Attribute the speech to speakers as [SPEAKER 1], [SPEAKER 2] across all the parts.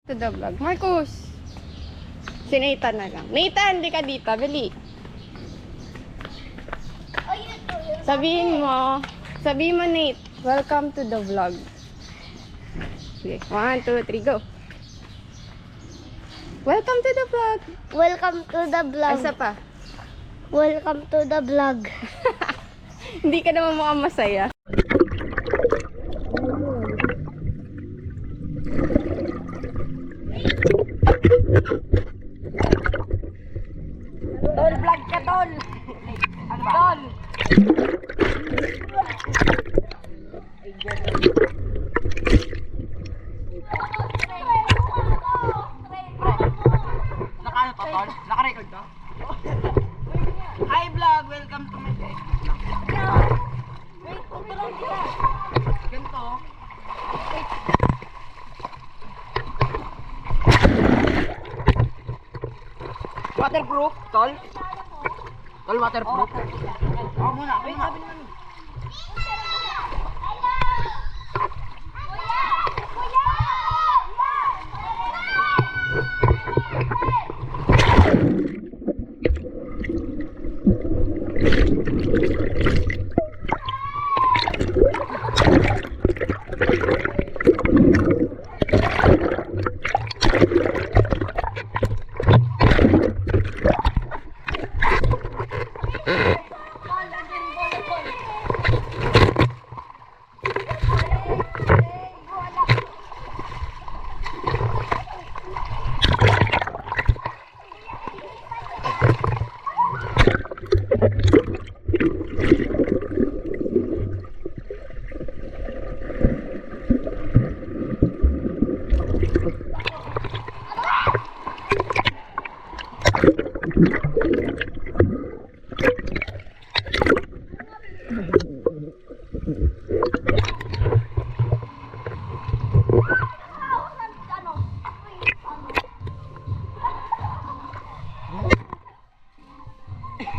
[SPEAKER 1] To the vlog. Marcus! Si Nathan na lang. Nathan, di ka dito. Bili. Sabihin mo, Nate, welcome to the vlog. Okay, 1, 2, 3, go. Welcome to the vlog.
[SPEAKER 2] Welcome to the vlog.
[SPEAKER 1] Asa pa?
[SPEAKER 2] Welcome to the vlog.
[SPEAKER 1] Hindi ka naman mukhang masaya.
[SPEAKER 3] Tol, vlog ka, tol! Tol! Naka-ano to, tol? Naka-record to? Hi, vlog! Welcome to my day. Wait, tutulong kita. Ganito. Waterproof, tol? Tol, waterproof? Ako muna, ako muna.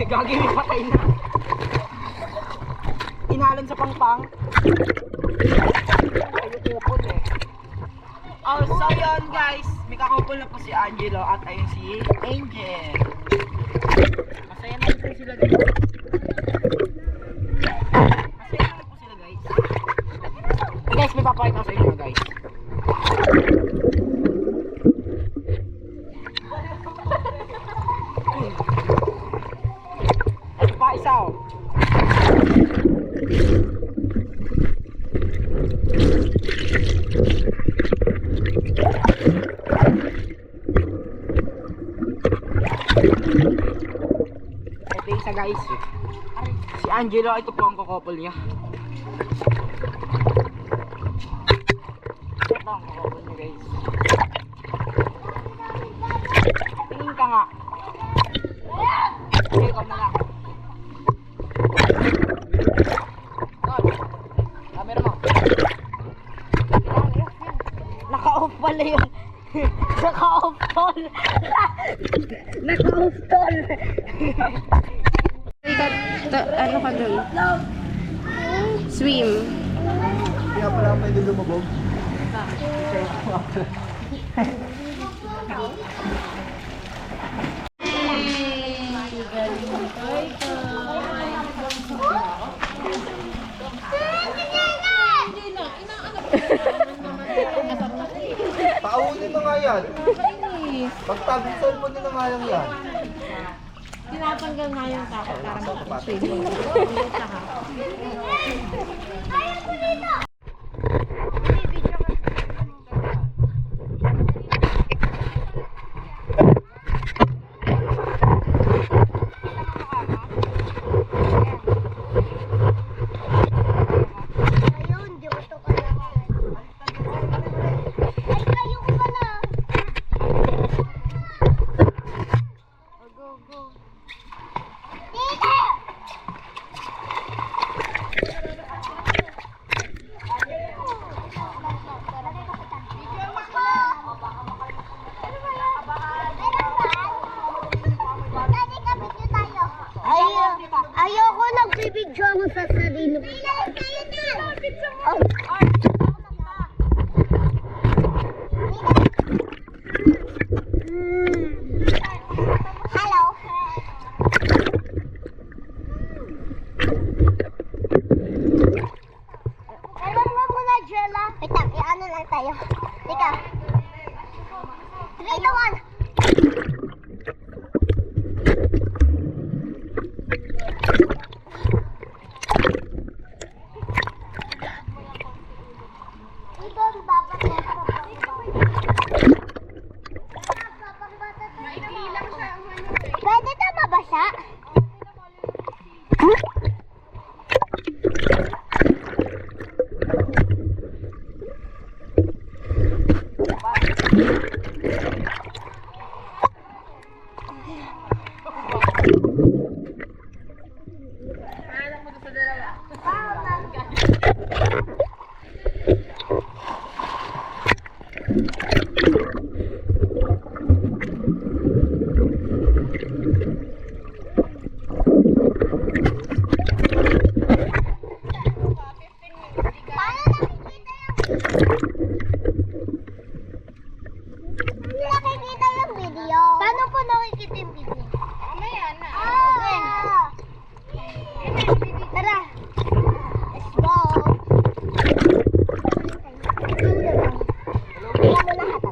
[SPEAKER 3] Gagi, may patay na. Inalon sa pangpang. Ayun eh. Oh, so yun guys. May kakupol na po si Angelo at ayun si Angel. Masaya na po sila guys. Masaya na po sila guys. Guys, may papakita ko sa inyo guys. Isa oh. Ito isa guys. Si Angelo, ito po ang kakopol niya. Ito ang kakopol niya guys. Tingin ka nga. Okay, ikaw na lang. Camera mo. Naka-off pala yun. Naka-off tol. Naka-off tol.
[SPEAKER 1] Ano ka dun? Swim.
[SPEAKER 4] Kaya pala pwede lumabog. Paunin mo nga yan. Pagtabi sa cellphone nyo na nga lang yan.
[SPEAKER 2] Tinatanggal nga yung takot para makapag-swimming.
[SPEAKER 5] nakikita yung video?
[SPEAKER 2] Mamaya na.
[SPEAKER 5] Okay. Tara. Let's go. Wala mo lahat.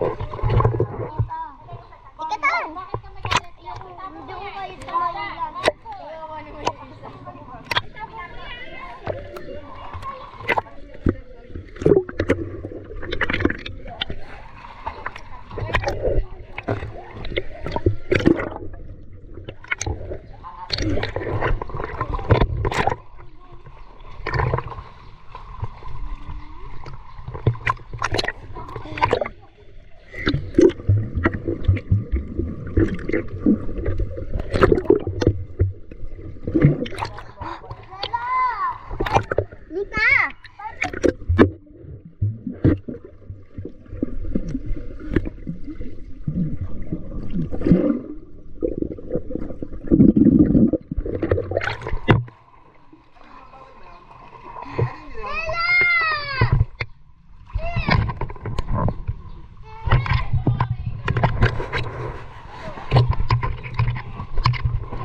[SPEAKER 5] Ikatan. Hindi ko kayo tumayo. Lita!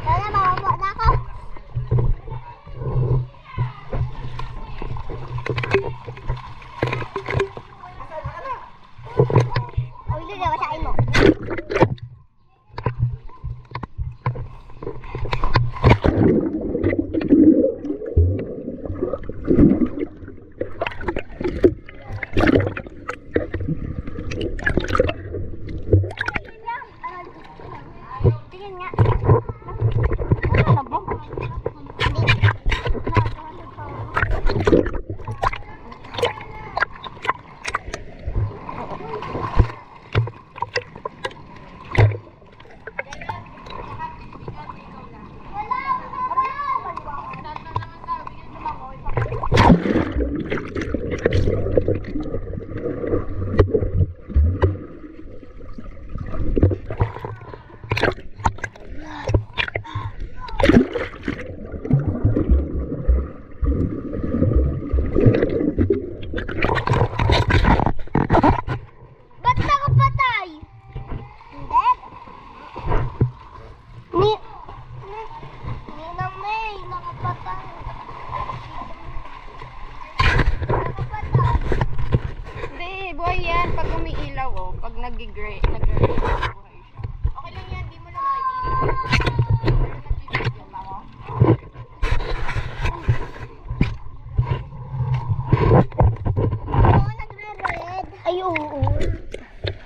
[SPEAKER 5] Sana mawawala na ako. Ang hindi na masakin mo. Tingin nga. Ano ba? Ba't nakapatay? Hindi. Ninang May, nakapatay. Nakapatay.
[SPEAKER 1] Hindi, buhay yan. Pag umiilaw, oh. Pag nag-gray, buhay siya.
[SPEAKER 2] Okay lang yan, di mo na makikita. Pero nagbibigyan lang ako.
[SPEAKER 5] Oo, nagre-red. Ay, oo.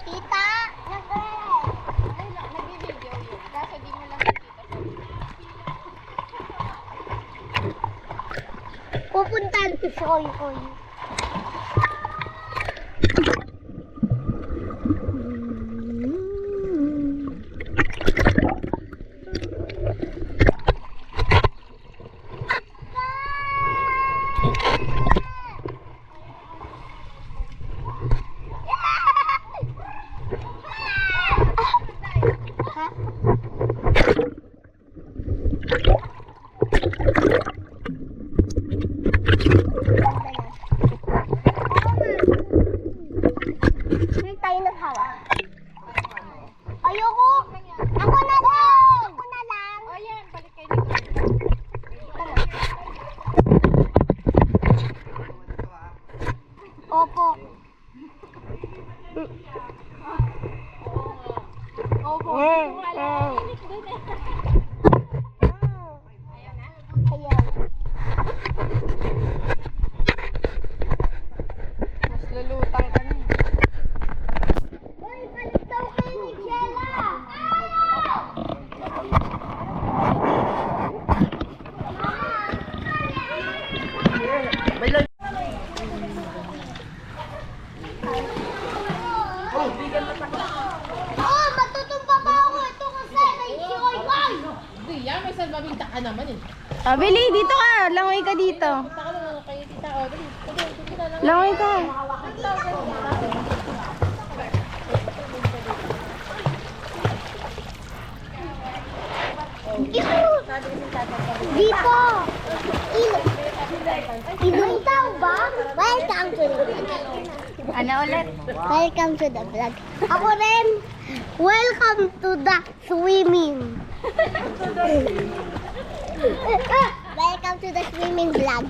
[SPEAKER 5] Tita, nagre-red.
[SPEAKER 2] Ay, nagbibideo yun. Kaso di mo lang makikita sa
[SPEAKER 5] Pupuntahan ko sa Koy-Koy. Ha? Hindi tayo naghawa. Ayoko. Ako na lang. Ako na lang.
[SPEAKER 2] Oh, yan. Balik kayo dito.
[SPEAKER 5] Opo.
[SPEAKER 2] Opo.
[SPEAKER 5] Ayaw.
[SPEAKER 1] Mas lulutang ka na.
[SPEAKER 5] Uy, balik daw kayo ni Jella.
[SPEAKER 3] May lag...
[SPEAKER 5] Oh, matutumpa pa ako. Ito kasi kay Koy-Koy.
[SPEAKER 2] Hindi, yan. May salbabing taka naman eh.
[SPEAKER 1] Ah, Bili, dito ka. Langoy ka dito.
[SPEAKER 2] Taka na lang kayo, tita. O, dali. Dali, na lang.
[SPEAKER 1] Langoy ka.
[SPEAKER 5] Dito. Ilong daw ba? Welcome to the
[SPEAKER 1] Ano ulit?
[SPEAKER 5] Welcome to the vlog. Ako rin. Welcome to the swimming. Welcome to the swimming vlog.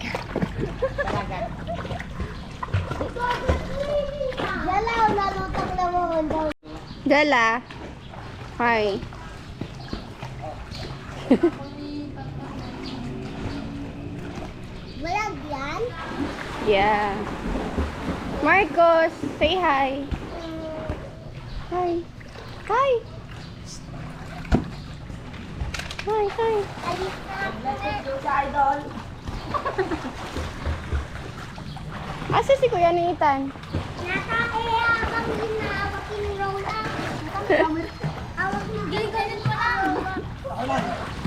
[SPEAKER 5] Dalaw, nalutang naman daw.
[SPEAKER 1] Dala. Hi.
[SPEAKER 5] Vlog yan?
[SPEAKER 1] Yeah. Marcos, say hi. Hi. Hi. Hi, hi.
[SPEAKER 5] Alis na.
[SPEAKER 1] Asa si Kuya Nathan?
[SPEAKER 5] Nakakayabang ginawak ni Rola. Awak mo. Ganyan pa lang.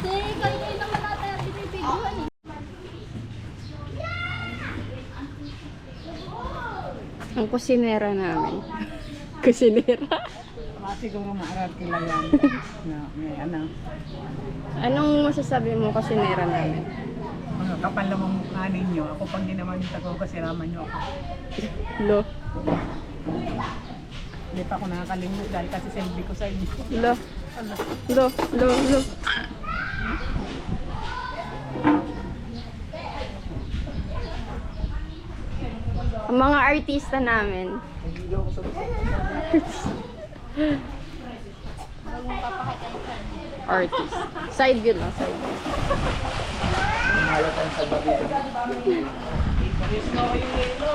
[SPEAKER 5] Sige, ganyan naman natin ang binibigyan eh.
[SPEAKER 1] Ang kusinera namin. Kusinera?
[SPEAKER 3] Siguro maarap kila yan. Na, may ano.
[SPEAKER 1] Anong masasabi mo kusinera namin?
[SPEAKER 3] Ano, kapal naman mukha ninyo. Ako pag di naman yung tago kasi raman nyo ako.
[SPEAKER 1] Lo.
[SPEAKER 3] Hindi pa ako nakakalimut dahil kasi selfie ko sa inyo.
[SPEAKER 1] Lo. Lo. Lo. Lo. Ang mga artista namin. Artist. Side view lang, side view.
[SPEAKER 4] Halata yung salbabida.
[SPEAKER 3] Paris mo yung yelo.